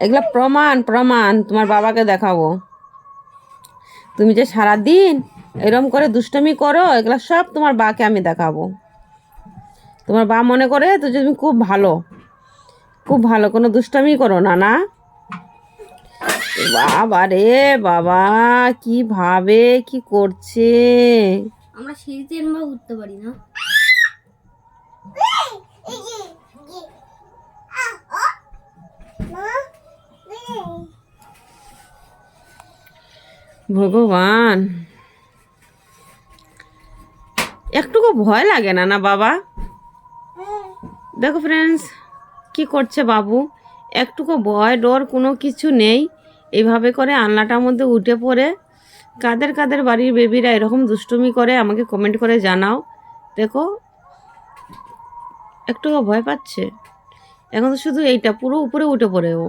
এগুলো প্রমাণ প্রমাণ তোমার বাবাকে দেখাবো। তুমি যে সারাদিন এরম করে দুষ্টমি করো, এগুলো সব তোমার বাকে আমি দেখাবো। তোমার বা মনে করে তো যে তুমি খুব ভালো, খুব ভালো, কোনো দুষ্টমি করো না, না? বাবা রে বাবা, কি ভাবে কি করছে। আমরা সিঁড়িতে এরকম উঠতে পারি না। ভগবান, একটুকু ভয় লাগে না, না বাবা? দেখো ফ্রেন্ডস, কি করছে বাবু, একটুকু ভয় ডর কোনো কিছু নেই। এইভাবে করে আলনাটার মধ্যে উঠে পড়ে। কাদের কাদের বাড়ির বেবিরা এরকম দুষ্টুমি করে আমাকে কমেন্ট করে জানাও। দেখো, একটুকু ভয় পাচ্ছে। এখন তো শুধু এইটা পুরো উপরে উঠে পড়ে ও।